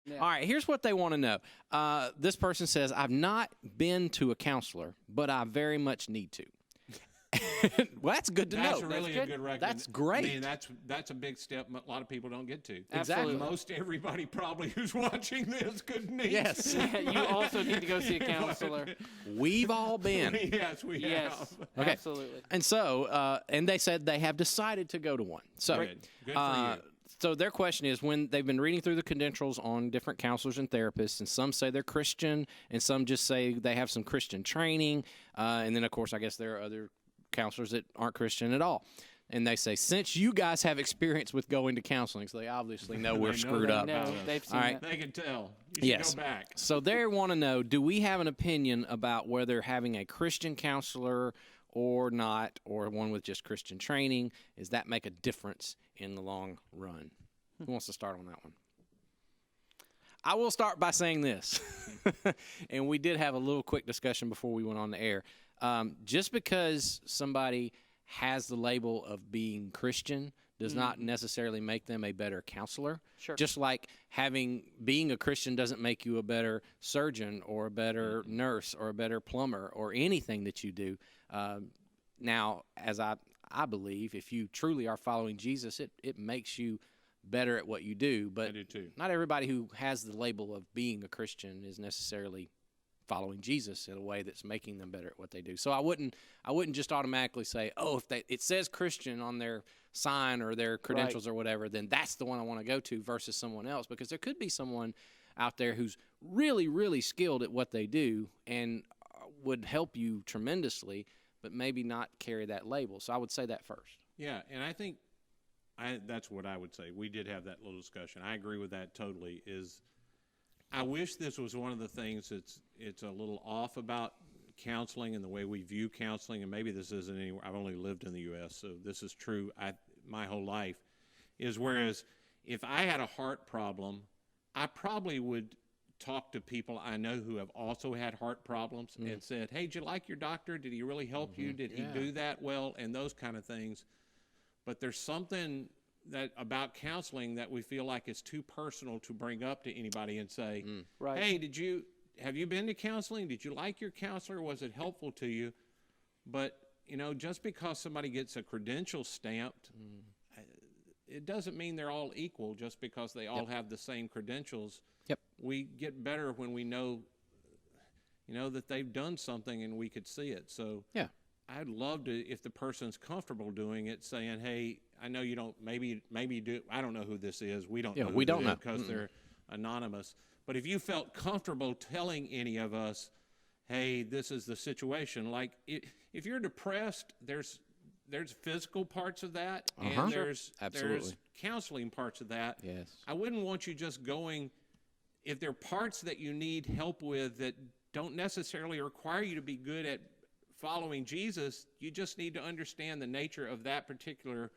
Yeah. All right, here's what they want to know. This person says, I've not been to a counselor, but I very much need to. Well, that's good to That's know. really a good recommendation. That's great. I mean, that's a big step a lot of people don't get to. Exactly. Most everybody probably who's watching this could need. Yes. You also need to go see a counselor. We've all been. Yes, we Yes, have. Okay. absolutely. And so, and they said they have decided to go to one. So, Good. Good for you. So their question is, when they've been reading through the credentials on different counselors and therapists, and some say they're Christian, and some just say they have some Christian training, and then, of course, I guess there are other counselors that aren't Christian at all. And they say, since you guys have experience with going to counseling, so they obviously know we're They know screwed that up. about No, us. they've seen All right. that. They can tell. You should Yes. go back. So they want to know, do we have an opinion about whether having a Christian counselor or not, or one with just Christian training, does that make a difference in the long run? Who wants to start on that one? I will start by saying this, and we did have a little quick discussion before we went on the air. Just because somebody has the label of being Christian does not necessarily make them a better counselor. Sure. Just like being a Christian doesn't make you a better surgeon or a better nurse or a better plumber or anything that you do. Now, as I believe, if you truly are following Jesus, it makes you better at what you do. But I do too. not everybody who has the label of being a Christian is necessarily following Jesus in a way that's making them better at what they do. So I wouldn't just automatically say, oh, if it says Christian on their sign or their credentials or whatever, then that's the one I want to go to versus someone else, because there could be someone out there who's really, really skilled at what they do and would help you tremendously, but maybe not carry that label. So I would say that first. Yeah, and I think that's what I would say. We did have that little discussion. I agree with that totally. I wish this was one of the things it's a little off about counseling and the way we view counseling, and maybe this isn't anywhere. I've only lived in the U.S., so this is true my whole life, is whereas if I had a heart problem, I probably would talk to people I know who have also had heart problems and said, hey, did you like your doctor? Did he really help you? Did he do that well? And those kind of things. But there's something that about counseling that we feel like is too personal to bring up to anybody and say, Right. hey, have you been to counseling? Did you like your counselor? Was it helpful to you? But, just because somebody gets a credential stamped, it doesn't mean they're all equal just because they all have the same credentials. Yep. We get better when we know, that they've done something and we could see it. So Yeah. I'd love to, if the person's comfortable doing it, saying, hey, I know you don't, maybe you do, I don't know who this is. We don't know who we don't know. because they're anonymous. But if you felt comfortable telling any of us, hey, this is the situation, like if you're depressed, there's physical parts of that, and there's Absolutely. counseling parts of that. Yes. I wouldn't want you just going, if there are parts that you need help with that don't necessarily require you to be good at following Jesus, you just need to understand the nature of that particular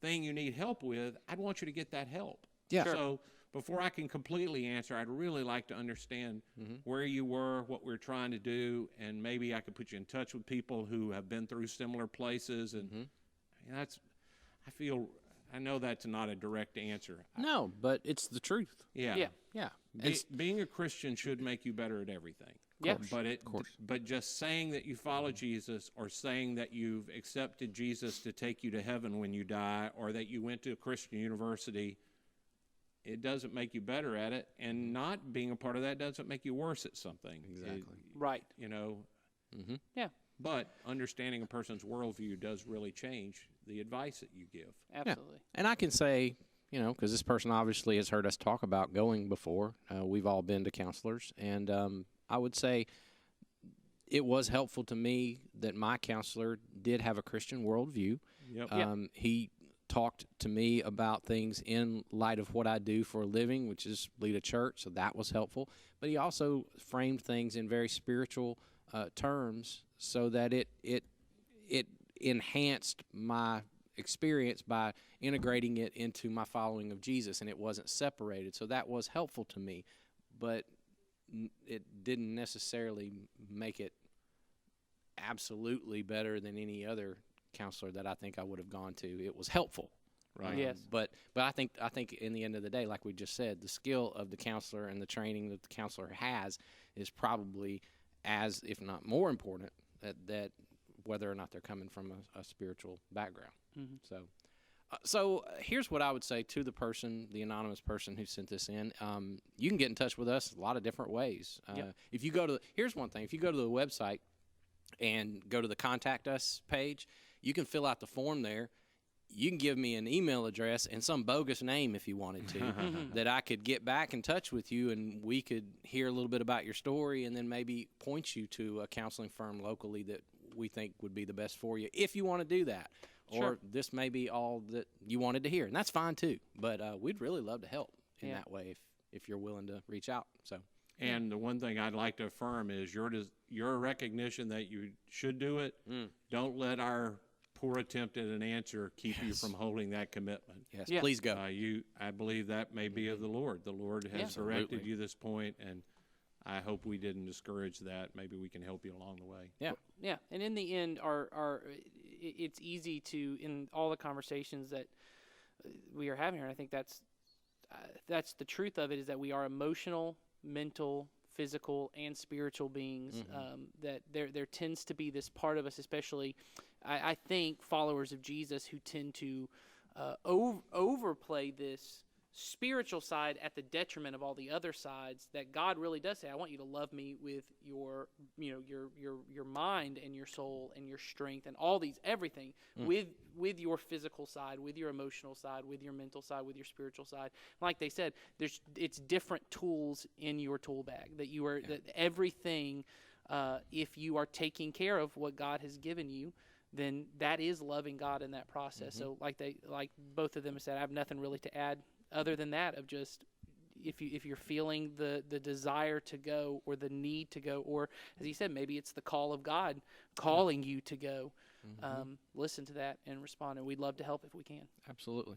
thing you need help with. I'd want you to get that help. Yeah. So before I can completely answer, I'd really like to understand where you were, what we're trying to do, and maybe I could put you in touch with people who have been through similar places. And I know that's not a direct answer. No, but it's the truth. Yeah. Yeah. Being a Christian should make you better at everything. Yeah. But just saying that you follow Jesus, or saying that you've accepted Jesus to take you to heaven when you die, or that you went to a Christian university, it doesn't make you better at it. And not being a part of that doesn't make you worse at something. Exactly. Right. Yeah. But understanding a person's worldview does really change the advice that you give. Absolutely. And I can say, because this person obviously has heard us talk about going before. We've all been to counselors, and I would say it was helpful to me that my counselor did have a Christian worldview. Yep. He talked to me about things in light of what I do for a living, which is lead a church, so that was helpful. But he also framed things in very spiritual terms so that it enhanced my experience by integrating it into my following of Jesus, and it wasn't separated. So that was helpful to me, but it didn't necessarily make it absolutely better than any other counselor that I think I would have gone to. It was helpful. Right. Yes. But I think in the end of the day, like we just said, the skill of the counselor and the training that the counselor has is probably as, if not more important, that whether or not they're coming from a spiritual background. Mm-hmm. So here's what I would say to the anonymous person who sent this in. You can get in touch with us a lot of different ways. Yep. If you go to here's one thing: if you go to the website and go to the Contact Us page, you can fill out the form there. You can give me an email address and some bogus name if you wanted to, that I could get back in touch with you, and we could hear a little bit about your story, and then maybe point you to a counseling firm locally that we think would be the best for you if you want to do that. Sure. Or this may be all that you wanted to hear, and that's fine too. But we'd really love to help in that way if you're willing to reach out. So. And the one thing I'd like to affirm is your recognition that you should do it. Don't let our poor attempt at an answer keep you from holding that commitment. Yes, Yeah. please go. I believe that may be of the Lord. The Lord has directed Absolutely. you this point, and I hope we didn't discourage that. Maybe we can help you along the way. Yeah. Yeah, and in the end, it's easy to, in all the conversations that we are having here, and I think that's the truth of it, is that we are emotional, mental, physical, and spiritual beings. That there tends to be this part of us, especially, I think, followers of Jesus who tend to overplay this spiritual side at the detriment of all the other sides, that God really does say, I want you to love me with your mind and your soul and your strength and all these, everything, with your physical side, with your emotional side, with your mental side, with your spiritual side. Like they said, it's different tools in your tool bag, that you are, that everything, if you are taking care of what God has given you, then that is loving God in that process. So like both of them have said, I have nothing really to add other than that, of just, if you're feeling the desire to go, or the need to go, or as he said, maybe it's the call of God calling you to go, listen to that and respond. And we'd love to help if we can. Absolutely.